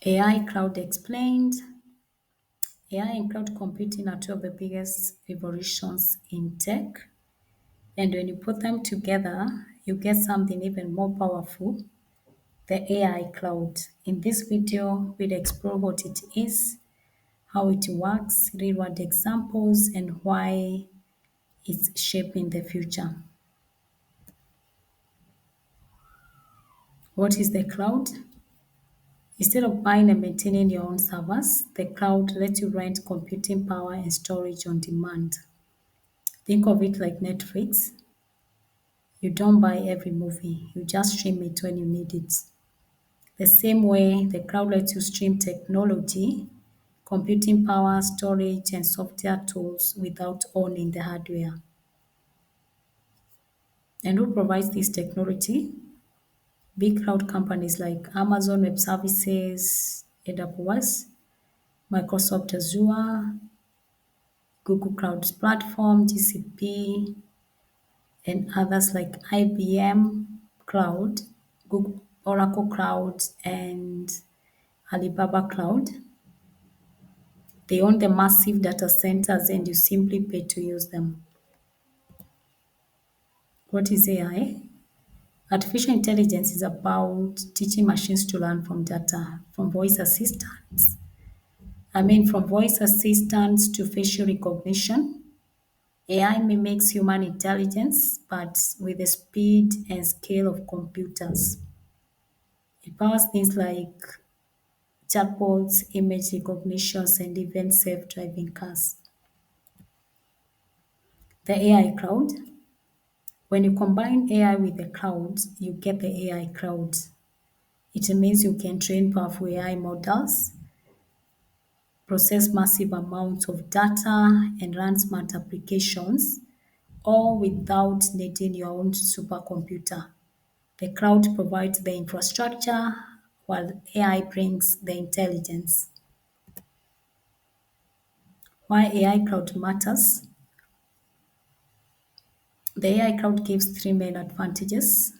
AI Cloud Explained. AI and cloud computing are two of the biggest revolutions in tech. And when you put them together, you get something even more powerful, the AI cloud. In this video, we'll explore what it is, how it works, real world examples, and why it's shaping the future. What is the cloud? Instead of buying and maintaining your own servers, the cloud lets you rent computing power and storage on demand. Think of it like Netflix. You don't buy every movie, you just stream it when you need it. The same way the cloud lets you stream technology, computing power, storage, and software tools without owning the hardware. And who provides this technology? Big cloud companies like Amazon Web Services, AWS, Microsoft Azure, Google Cloud Platform, GCP, and others like IBM Cloud, Google, Oracle Cloud, and Alibaba Cloud. They own the massive data centers and you simply pay to use them. What is AI? Artificial intelligence is about teaching machines to learn from data, from voice assistants. From voice assistants to facial recognition. AI mimics human intelligence, but with the speed and scale of computers. It powers things like chatbots, image recognitions, and even self-driving cars. The AI cloud. When you combine AI with the cloud, you get the AI cloud. It means you can train powerful AI models, process massive amounts of data, and run smart applications, all without needing your own supercomputer. The cloud provides the infrastructure while AI brings the intelligence. Why AI cloud matters? The AI cloud gives three main advantages.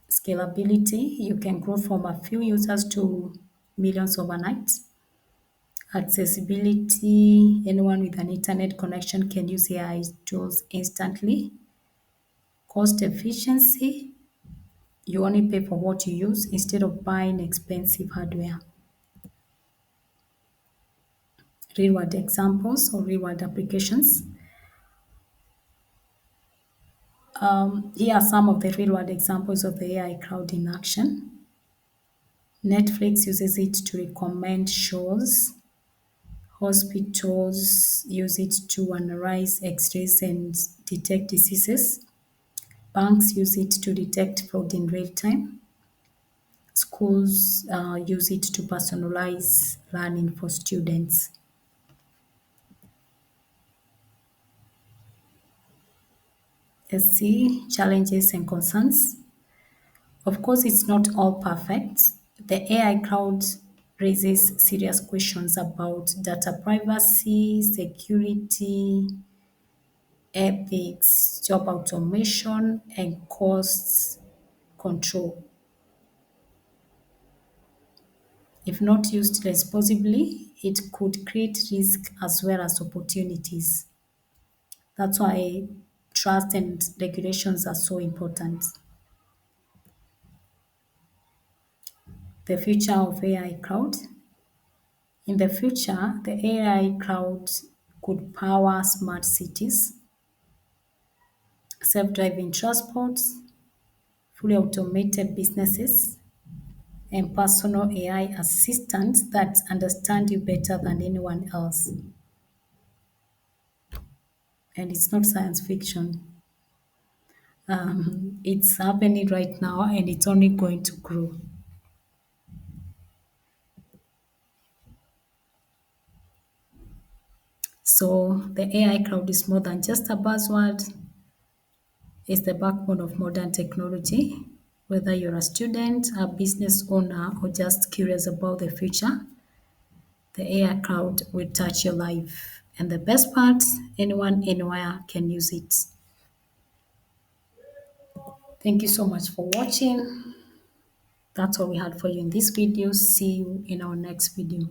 Scalability, you can grow from a few users to millions overnight. Accessibility, anyone with an internet connection can use AI tools instantly. Cost efficiency, you only pay for what you use instead of buying expensive hardware. Real world examples or real world applications. Here are some of the real world examples of the AI cloud in action. Netflix uses it to recommend shows. Hospitals use it to analyze x-rays and detect diseases. Banks use it to detect fraud in real time. Schools use it to personalize learning for students. Let's see challenges and concerns. Of course, it's not all perfect. The AI cloud raises serious questions about data privacy, security, ethics, job automation, and costs control. If not used responsibly, it could create risk as well as opportunities. That's why trust and regulations are so important. The future of AI cloud. In the future, the AI cloud could power smart cities, self-driving transports, fully automated businesses, and personal AI assistants that understand you better than anyone else. And it's not science fiction. It's happening right now and it's only going to grow. So the AI cloud is more than just a buzzword, it's the backbone of modern technology. Whether you're a student, a business owner, or just curious about the future, the AI cloud will touch your life. And the best part, anyone, anywhere can use it. Thank you so much for watching. That's all we had for you in this video. See you in our next video.